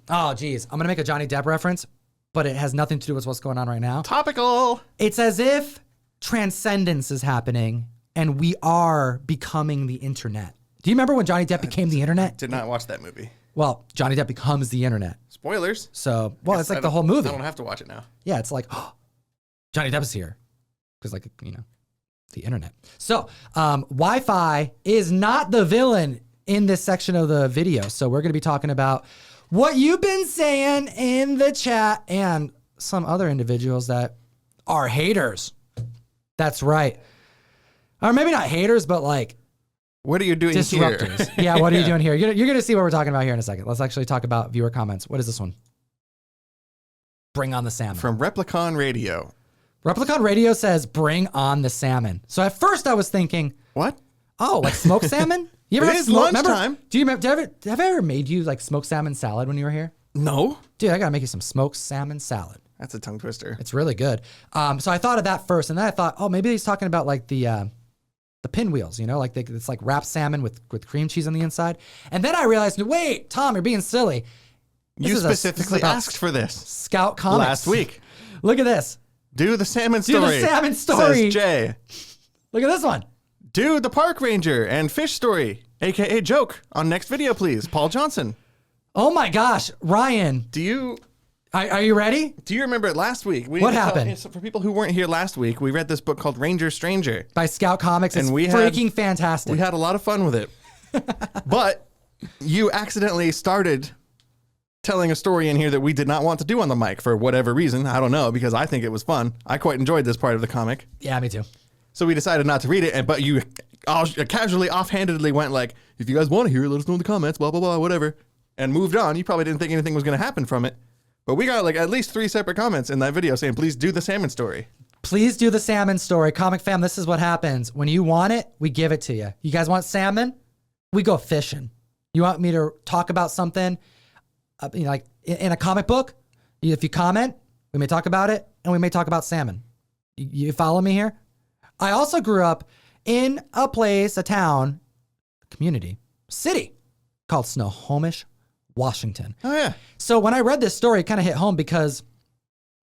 Oh, geez. I'm going to make a Johnny Depp reference, but it has nothing to do with what's going on right now. Topical. It's as if transcendence is happening and we are becoming the internet. Do you remember when Johnny Depp became the internet? Did not watch that movie. Well, Johnny Depp becomes the internet. Spoilers. So, well, it's like the whole movie. I don't have to watch it now. Yeah, it's like, oh, Johnny Depp is here. Because, like, you know, the internet. So, Wi-Fi is not the villain in this section of the video. So, we're going to be talking about what you've been saying in the chat and some other individuals that are haters. That's right. Or maybe not haters, but like, what are you doing disruptors. here? Yeah, what are you doing here? You're going to see what we're talking about here in a second. Let's actually talk about viewer comments. What is this one? Bring on the salmon. From Replicon Radio. Replicon Radio says, bring on the salmon. So at first I was thinking, What? oh, like smoked salmon? You ever It had is lunchtime. Do you remember, have I ever made you like smoked salmon salad when you were here? No. Dude, I got to make you some smoked salmon salad. That's a tongue twister. It's really good. So I thought of that first, and then I thought, oh, maybe he's talking about like the pinwheels, you know, like it's like wrapped salmon with cream cheese on the inside. And then I realized, wait, Tom, you're being silly. You specifically asked for this. Scout Comics. Last week. Look at this. Do the salmon story. Do the salmon story. Says Jay. Look at this one. Do the park ranger and fish story, aka joke, on next video, please. Paul Johnson. Oh my gosh, Ryan. Are you ready? Do you remember it last week? What happened? So for people who weren't here last week, we read this book called Ranger Stranger. By Scout Comics. It's And freaking fantastic. We had a lot of fun with it. But you accidentally started telling a story in here that we did not want to do on the mic for whatever reason. I don't know, because I think it was fun. I quite enjoyed this part of the comic. Yeah, me too. So we decided not to read it, but you casually, offhandedly went like, if you guys want to hear it, let us know in the comments, blah, blah, blah, whatever. And moved on. You probably didn't think anything was going to happen from it. But we got like at least 3 separate comments in that video saying, please do the salmon story. Please do the salmon story. Comic fam, this is what happens. When you want it, we give it to you. You guys want salmon? We go fishing. You want me to talk about something, you know, like in a comic book? If you comment, we may talk about it, and we may talk about salmon. You follow me here? I also grew up in a place, a town, a community, city called Snohomish, Washington. Oh, yeah. So when I read this story, it kind of hit home because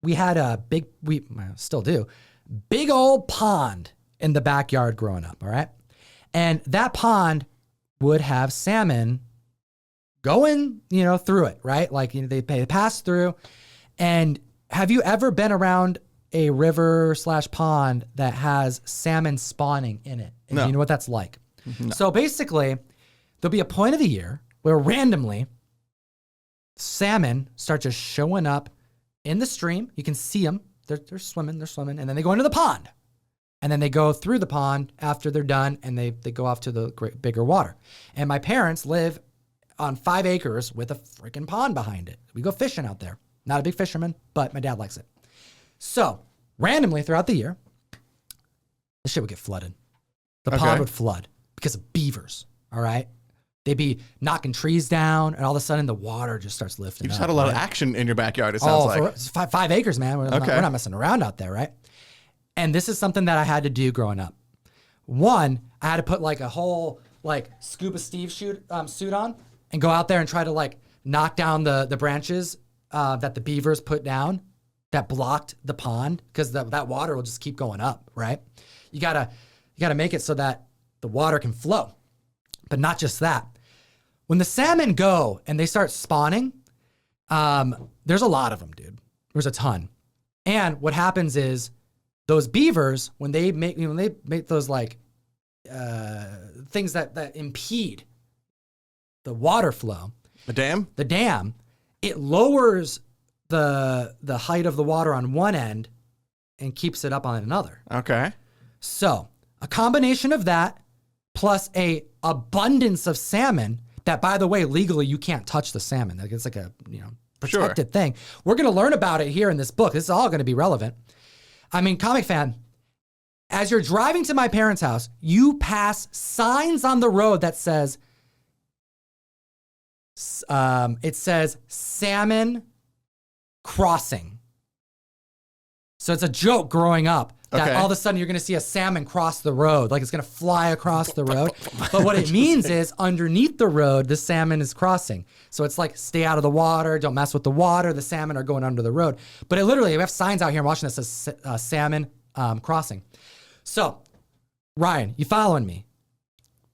we had we still do, big old pond in the backyard growing up, all right? And that pond would have salmon going, you know, through it, right? Like, you know, they pass through. And have you ever been around a river / pond that has salmon spawning in it? And No. you know what that's like? No. So basically, there'll be a point of the year where randomly salmon start just showing up in the stream. You can see them. They're swimming, and then they go into the pond. And then they go through the pond after they're done, and they go off to the bigger water. And my parents live on 5 acres with a freaking pond behind it. We go fishing out there. Not a big fisherman, but my dad likes it. So, randomly throughout the year, the shit would get flooded. The pond would flood because of beavers, all right? They'd be knocking trees down, and all of a sudden the water just starts lifting. You just up, had a lot right? of action in your backyard, it sounds like. It's 5 acres, man. We're not messing around out there, right? And this is something that I had to do growing up. One, I had to put like a whole like Scuba Steve suit on and go out there and try to like knock down the branches that the beavers put down that blocked the pond, because that water will just keep going up, right? You gotta make it so that the water can flow. But not just that. When the salmon go and they start spawning, there's a lot of them, dude. There's a ton. And what happens is those beavers, when they make those like things that impede the water flow, the dam, it lowers the height of the water on one end and keeps it up on another. Okay. So a combination of that plus a abundance of salmon that, by the way, legally you can't touch the salmon. Like, it's like a, you know, protected thing. We're going to learn about it here in this book. This is all going to be relevant. I mean, comic fan, as you're driving to my parents' house, you pass signs on the road that says, it says salmon crossing. So it's a joke growing up that Okay. all of a sudden you're going to see a salmon cross the road, like it's going to fly across the road. But what it means is underneath the road, the salmon is crossing. So it's like, stay out of the water, don't mess with the water. The salmon are going under the road. But it literally, we have signs out here in Washington that says salmon crossing. So, Ryan, you following me?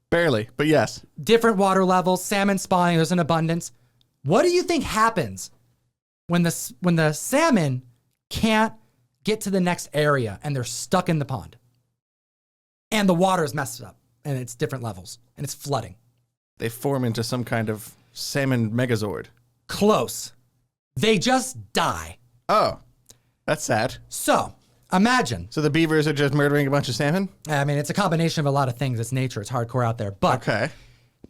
Barely, but yes. Different water levels, salmon spawning, there's an abundance. What do you think happens when the salmon can't get to the next area and they're stuck in the pond? And the water is messed up and it's different levels and it's flooding. They form into some kind of salmon megazord. Close. They just die. Oh, that's sad. So, imagine. So the beavers are just murdering a bunch of salmon? I mean, it's a combination of a lot of things. It's nature. It's hardcore out there. But Okay.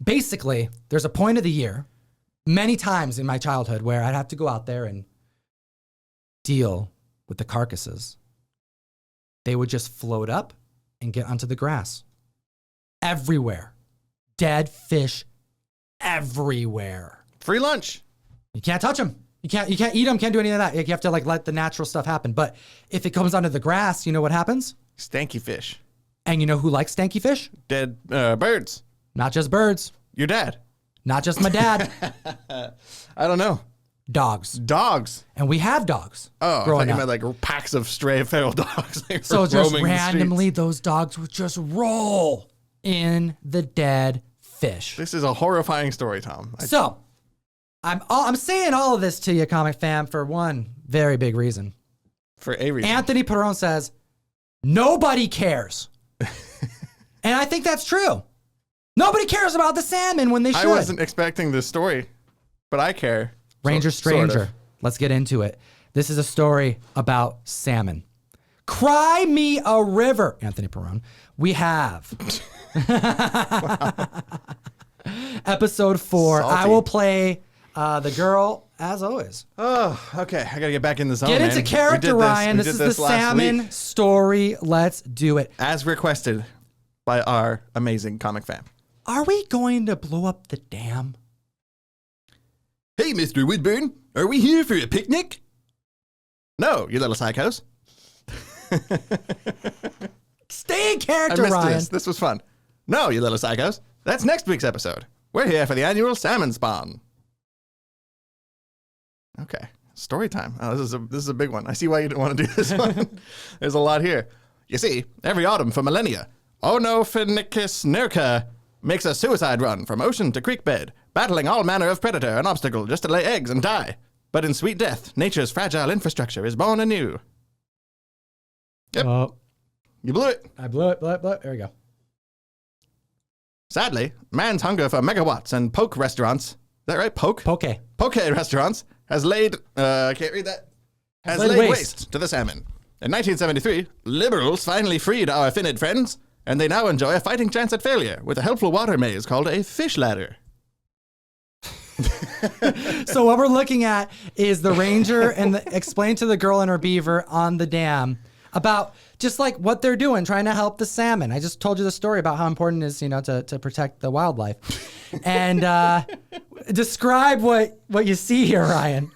basically, there's a point of the year, many times in my childhood, where I'd have to go out there and deal with the carcasses. They would just float up and get onto the grass. Everywhere. Dead fish everywhere. Free lunch. You can't touch them. You can't eat them, can't do any of that. You have to let the natural stuff happen. But if it comes onto the grass, you know what happens? Stanky fish. And you know who likes stanky fish? Dead birds. Not just birds. Your dad. Not just my dad. I don't know. Dogs. Dogs. And we have dogs. Oh, I growing thought you up. meant like packs of stray feral dogs. So just roaming the randomly, streets. those dogs would just roll in the dead fish. This is a horrifying story, Tom. So I'm saying all of this to you, comic fam, for one very big reason. For a reason. Anthony Perron says, nobody cares. And I think that's true. Nobody cares about the salmon when they should. I wasn't expecting this story, but I care. Ranger Stranger. Sort of. Let's get into it. This is a story about salmon. Cry me a river, Anthony Perron. We have episode 4. Salty. I will play the girl as always. Oh, okay. I gotta get back in the zone. Get man. into character, We did Ryan. We This did is the last salmon week, story. Let's do it. as requested by our amazing comic fan. Are we going to blow up the dam? Hey, Mr. Woodburn, are we here for a picnic? No, you little psychos. Stay in I character, missed Ryan. this. This was fun. No, you little psychos. That's next week's episode. We're here for the annual salmon spawn. Okay, story time. Oh, this is a big one. I see why you didn't want to do this one. There's a lot here. You see, every autumn for millennia, Onophonicus nerca makes a suicide run from ocean to creek bed, battling all manner of predator and obstacle just to lay eggs and die. But in sweet death, nature's fragile infrastructure is born anew. Yep. Oh, You blew it. I blew it. There we go. Sadly, man's hunger for megawatts and poke restaurants, is that right? Poke? Poke. Poke restaurants has laid, can't read that, has laid laid waste. waste to the salmon. In 1973, liberals finally freed our finid friends, and they now enjoy a fighting chance at failure with a helpful water maze called a fish ladder. So what we're looking at is the ranger and explain to the girl and her beaver on the dam about just like what they're doing, trying to help the salmon. I just told you the story about how important it is, to protect the wildlife. And describe what you see here, Ryan.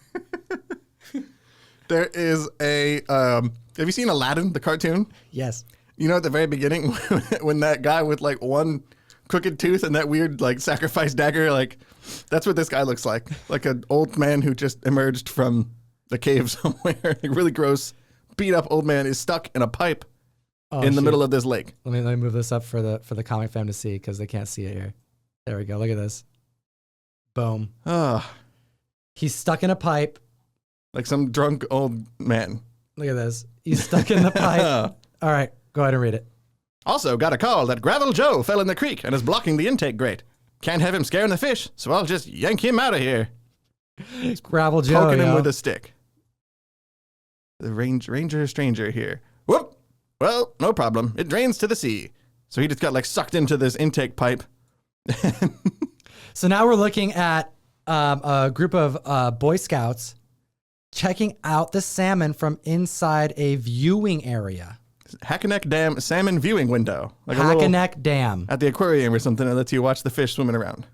There is a, have you seen Aladdin, the cartoon? Yes. You know, at the very beginning, when that guy with like one crooked tooth and that weird like sacrifice dagger, like that's what this guy looks like an old man who just emerged from the cave somewhere. Like really gross, beat up old man is stuck in a pipe in the middle of this lake. Let me move this up for the comic fam to see because they can't see it here. There we go. Look at this. Boom. Oh, He's stuck in a pipe. like some drunk old man. Look at this. He's stuck in the pipe. All right, go ahead and read it. Also got a call that Gravel Joe fell in the creek and is blocking the intake grate. Can't have him scaring the fish, so I'll just yank him out of here. Gravel Joe. Poking him yo. with a stick. The Ranger Stranger here. Whoop! Well, no problem. It drains to the sea. So he just got like sucked into this intake pipe. So now we're looking at a group of Boy Scouts checking out the salmon from inside a viewing area. Hackaneck Dam salmon viewing window. Like a little, Hackaneck Dam. at the aquarium or something that lets you watch the fish swimming around.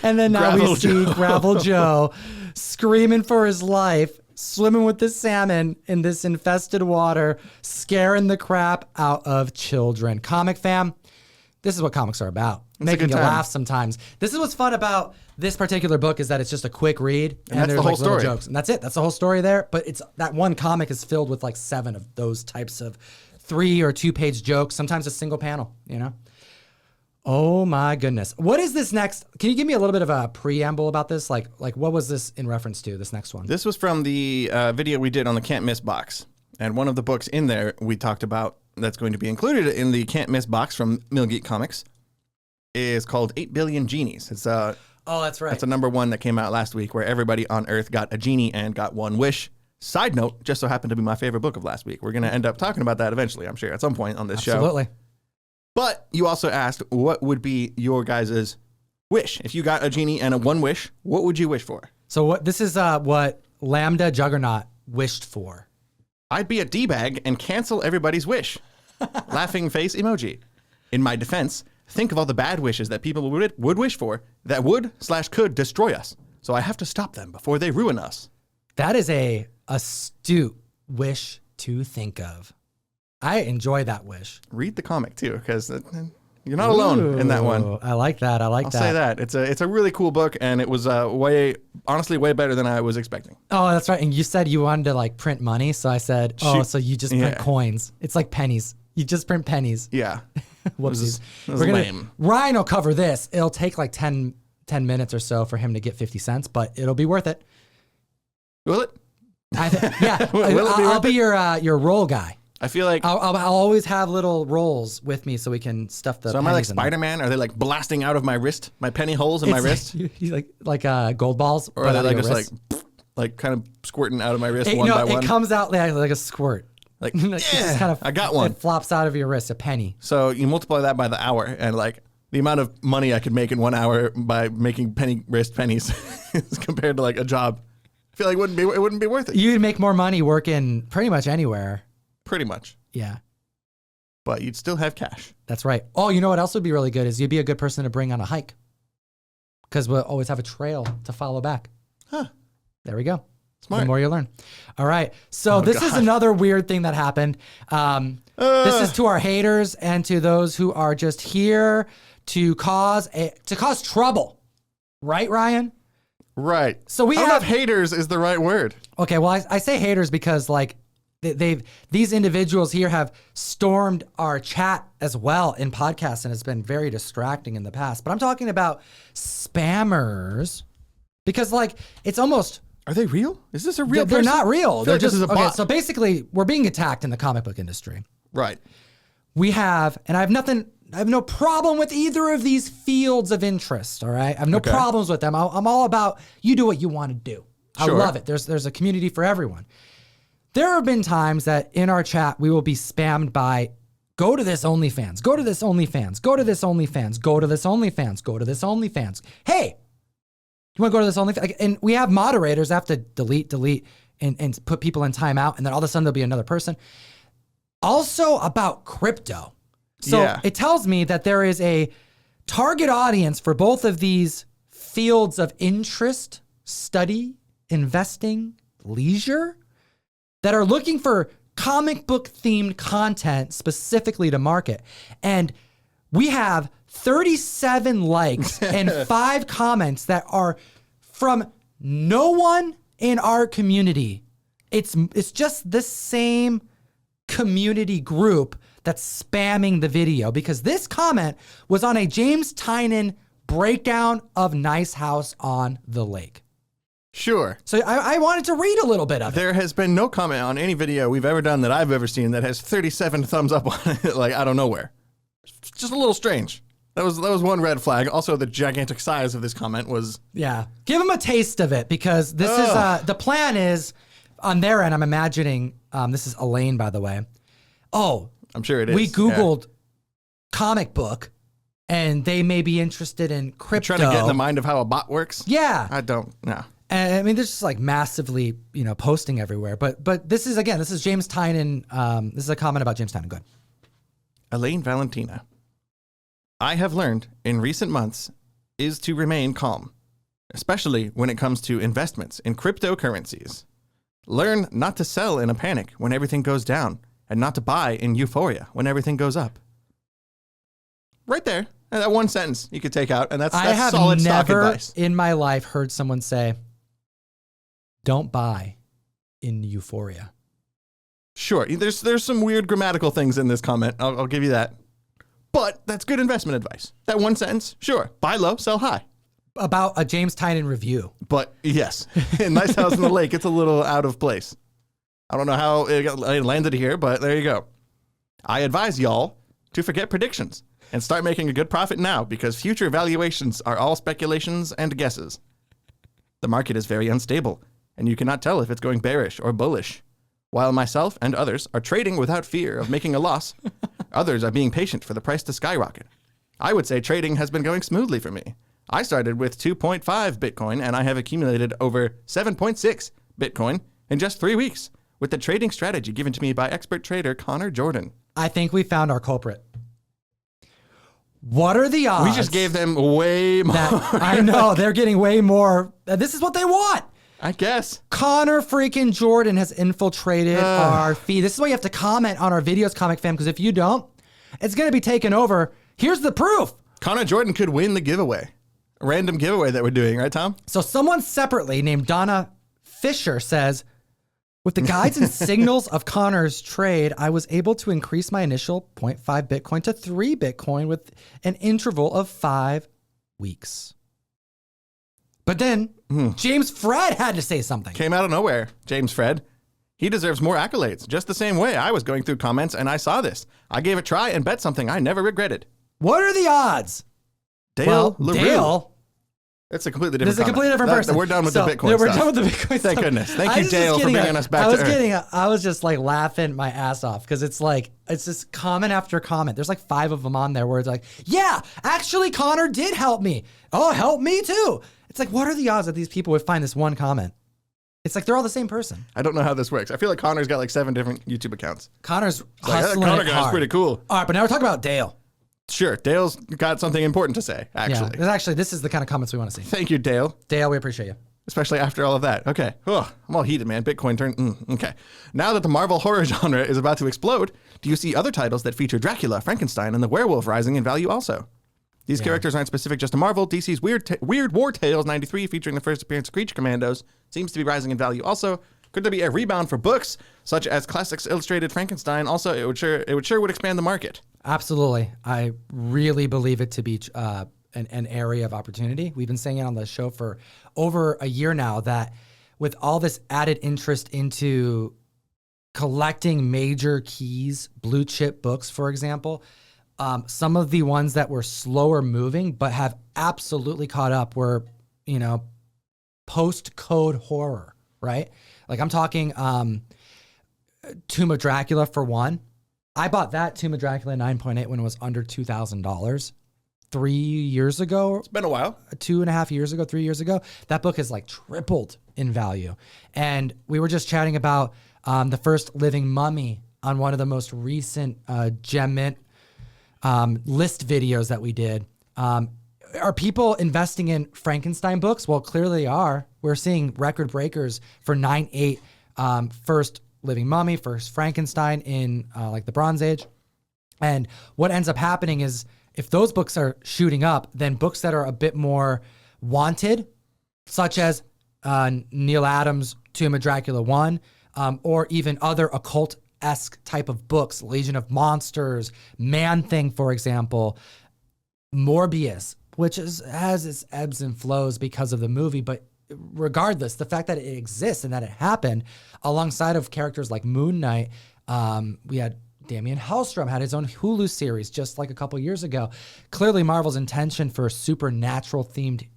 And then now Gravel we see Joe. Gravel Joe screaming for his life, swimming with the salmon in this infested water, scaring the crap out of children. Comic fam, this is what comics are about. Making you laugh sometimes. This is what's fun about this particular book is that it's just a quick read and there's the whole like little story. jokes. And that's it. That's the whole story there. But it's that one comic is filled with like 7 of those types of 3 or 2 page jokes, sometimes a single panel, you know? Oh my goodness. What is this next? Can you give me a little bit of a preamble about this? Like what was this in reference to, this next one? This was from the video we did on the Can't Miss box. And one of the books in there we talked about that's going to be included in the Can't Miss box from Millgeek Comics is called 8 Billion Genies. It's oh, that's right. It's a number 1 that came out last week where everybody on Earth got a genie and got one wish. Side note, just so happened to be my favorite book of last week. We're going to end up talking about that eventually, I'm sure, at some point on this show. Absolutely. But you also asked, what would be your guys' wish? If you got a genie and a one wish, what would you wish for? So this is what Lambda Juggernaut wished for. I'd be a D-bag and cancel everybody's wish. Laughing face emoji. In my defense, think of all the bad wishes that people would wish for that would/could destroy us. So I have to stop them before they ruin us. That is a astute wish to think of. I enjoy that wish. Read the comic too, because you're not alone in that one. I like that. I'll say that. It's a really cool book, and it was honestly way better than I was expecting. Oh, that's right. And you said you wanted to like print money, so I said, so you just print coins. It's like pennies. You just print pennies. Yeah. Whoopsies. It was lame. Ryan will cover this. It'll take like 10 minutes or so for him to get 50 cents, but it'll be worth it. Will it? Yeah. I'll be your roll guy. I feel like I'll always have little rolls with me so we can stuff the. So am I like Spider-Man? Are they like blasting out of my wrist, my penny holes in my wrist? You like gold balls, or are they like just like kind of squirting out of my wrist one by one? It comes out like a squirt. Like just kind of, I got one. It flops out of your wrist, a penny. So you multiply that by the hour, and like the amount of money I could make in 1 hour by making wrist pennies compared to like a job. I feel like it wouldn't be worth it. You'd make more money working pretty much anywhere. Pretty much. Yeah. But you'd still have cash. That's right. Oh, you know what else would be really good is you'd be a good person to bring on a hike. Because we'll always have a trail to follow back. Huh. There we go. Smart. The more you learn. All right. So this is another weird thing that happened. This is to our haters and to those who are just here to cause trouble. Right, Ryan? Right. So I don't know if haters is the right word. Okay, well, I say haters because like these individuals here have stormed our chat as well in podcasts, and it's been very distracting in the past. But I'm talking about spammers because like it's almost. Are they real? Is this a real person? They're not real. They're just this is a bot. Okay, so basically we're being attacked in the comic book industry. Right. We have, and I have no problem with either of these fields of interest, all right? I have no problems with them. I'm all about you do what you want to do. Sure. I love it. There's a community for everyone. There have been times that in our chat, we will be spammed by, go to this OnlyFans, go to this OnlyFans, go to this OnlyFans, go to this OnlyFans, go to this OnlyFans. Hey, you want to go to this OnlyFans? And we have moderators that have to delete, and put people in timeout, and then all of a sudden there'll be another person. Also about crypto. So it tells me that there is a target audience for both of these fields of interest, study, investing, leisure, that are looking for comic book themed content specifically to market. And we have 37 likes and 5 comments that are from no one in our community. It's just the same community group that's spamming the video, because this comment was on a James Tynan breakdown of Nice House on the Lake. Sure. So I wanted to read a little bit of it. There has been no comment on any video we've ever done that I've ever seen that has 37 thumbs up on it, like out of nowhere. It's just a little strange. That was one red flag. Also, the gigantic size of this comment was... Yeah. Give them a taste of it, because this is... the plan is, on their end, I'm imagining... this is Elaine, by the way. Oh. I'm sure it is. We Googled comic book, and they may be interested in crypto. Trying to get in the mind of how a bot works? Yeah. I don't know. And I mean, there's just like massively, posting everywhere. But this is James Tynan. This is a comment about James Tynan. Go ahead. Elaine Valentina. I have learned in recent months is to remain calm, especially when it comes to investments in cryptocurrencies. Learn not to sell in a panic when everything goes down, and not to buy in euphoria when everything goes up. Right there. That one sentence you could take out, and that's solid stock advice. I have never in my life heard someone say, don't buy in euphoria. Sure. There's some weird grammatical things in this comment. I'll give you that. But that's good investment advice. That one sentence, sure. Buy low, sell high. About a James Tynan review. But yes, in Nice House on the Lake, it's a little out of place. I don't know how it landed here, but there you go. I advise y'all to forget predictions and start making a good profit now, because future valuations are all speculations and guesses. The market is very unstable, and you cannot tell if it's going bearish or bullish. While myself and others are trading without fear of making a loss, others are being patient for the price to skyrocket. I would say trading has been going smoothly for me. I started with 2.5 Bitcoin, and I have accumulated over 7.6 Bitcoin in just 3 weeks with the trading strategy given to me by expert trader Connor Jordan. I think we found our culprit. What are the odds? We just gave them way more. I know, they're getting way more. This is what they want. I guess. Connor freaking Jordan has infiltrated our feed. This is why you have to comment on our videos, Comic Fam, because if you don't, it's going to be taken over. Here's the proof. Connor Jordan could win the giveaway. A random giveaway that we're doing, right, Tom? So someone separately named Donna Fisher says, with the guides and signals of Connor's trade, I was able to increase my initial 0.5 Bitcoin to 3 Bitcoin with an interval of 5 weeks. But then James Fred had to say something. Came out of nowhere, James Fred. He deserves more accolades, just the same way I was going through comments and I saw this. I gave it a try and bet something I never regretted. What are the odds? Dale LaRue. Dale. It's a completely different This is a completely different person. We're done with the Bitcoin stuff. We're done with the Bitcoin stuff. Thank goodness. Thank you, Dale, for bringing us back to earth. I was just like laughing my ass off because it's just comment after comment. There's like 5 of them on there where it's like, yeah, actually Connor did help me. Oh, help me too. It's like, what are the odds that these people would find this one comment? It's like they're all the same person. I don't know how this works. I feel like Connor's got like 7 different YouTube accounts. Connor's hustling Connor hard. guy's pretty cool. All right, but now we're talking about Dale. Sure, Dale's got something important to say, actually. Yeah, this is the kind of comments we want to see. Thank you, Dale. Dale, we appreciate you. Especially after all of that. Okay. Oh, I'm all heated, man. Bitcoin turned. Okay. Now that the Marvel horror genre is about to explode, do you see other titles that feature Dracula, Frankenstein, and the werewolf rising in value also? These characters aren't specific just to Marvel. DC's Weird War Tales 93, featuring the first appearance of Creature Commandos, seems to be rising in value also. Could there be a rebound for books, such as Classics Illustrated Frankenstein? Also, it would sure expand the market. Absolutely. I really believe it to be an area of opportunity. We've been saying it on the show for over a year now that with all this added interest into collecting major keys, blue chip books, for example, some of the ones that were slower moving but have absolutely caught up were, post-code horror, right? Like I'm talking Tomb of Dracula for one. I bought that Tomb of Dracula 9.8 when it was under $2,000 3 years ago. It's been a while. 2.5 years ago, 3 years ago. That book has like tripled in value. And we were just chatting about the first living mummy on one of the most recent Gem Mint list videos that we did. Are people investing in Frankenstein books? Well, clearly they are. We're seeing record breakers for 9.8 first living mummy, first Frankenstein in like the Bronze Age. And what ends up happening is if those books are shooting up, then books that are a bit more wanted, such as Neil Adams' Tomb of Dracula 1, or even other occult-esque type of books, Legion of Monsters, Man-Thing, for example, Morbius, which has its ebbs and flows because of the movie, but regardless, the fact that it exists and that it happened alongside of characters like Moon Knight, we had Damian Hellstrom had his own Hulu series just like a couple years ago. Clearly, Marvel's intention for supernatural themed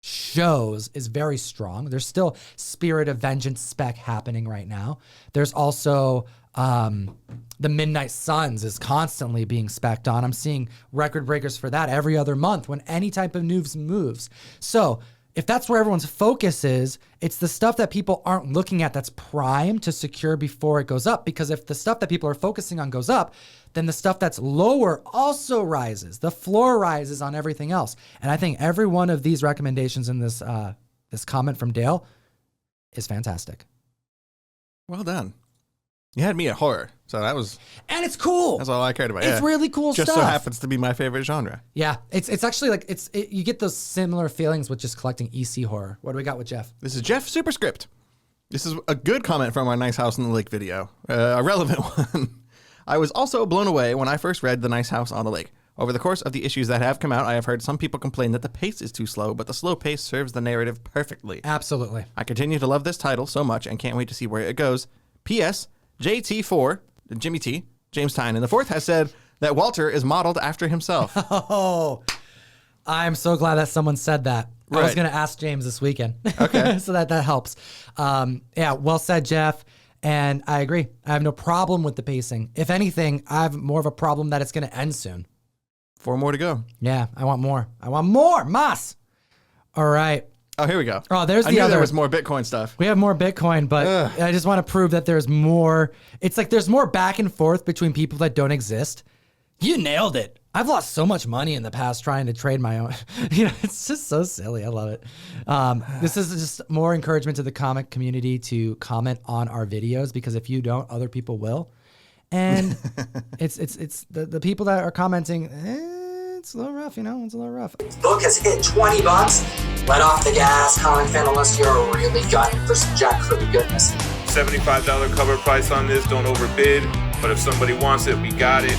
shows is very strong. There's still Spirit of Vengeance spec happening right now. There's also the Midnight Suns is constantly being spec'd on. I'm seeing record breakers for that every other month when any type of news moves. So if that's where everyone's focus is, it's the stuff that people aren't looking at that's prime to secure before it goes up. Because if the stuff that people are focusing on goes up, then the stuff that's lower also rises. The floor rises on everything else. And I think every one of these recommendations in this comment from Dale is fantastic. Well done. You had me at horror, so and it's cool. That's all I cared about. It's really cool stuff. Just so happens to be my favorite genre. Yeah, it's actually like you get those similar feelings with just collecting EC horror. What do we got with Jeff? This is Jeff Superscript. This is a good comment from our Nice House on the Lake video, a relevant one. I was also blown away when I first read The Nice House on the Lake. Over the course of the issues that have come out, I have heard some people complain that the pace is too slow, but the slow pace serves the narrative perfectly. Absolutely. I continue to love this title so much and can't wait to see where it goes. P.S. JT4, Jimmy T, James Tyne in the fourth, has said that Walter is modeled after himself. Oh, I'm so glad that someone said that. Right. I was going to ask James this weekend. Okay. So that helps. Yeah, well said, Jeff. And I agree. I have no problem with the pacing. If anything, I have more of a problem that it's going to end soon. 4 more to go. Yeah, I want more. I want more. Mas. All right. Oh, here we go. Oh, there's the I knew other. There was more Bitcoin stuff. We have more Bitcoin, but I just want to prove that there's more. It's like there's more back and forth between people that don't exist. You nailed it. I've lost so much money in the past trying to trade my own. It's just so silly. I love it. This is just more encouragement to the comic community to comment on our videos, because if you don't, other people will. And it's the people that are commenting, it's a little rough, It's a little rough. Book has hit $20. Let off the gas, comic fan, unless you're really gunning for some Jack for the goodness. $75 cover price on this. Don't overbid. But if somebody wants it, we got it.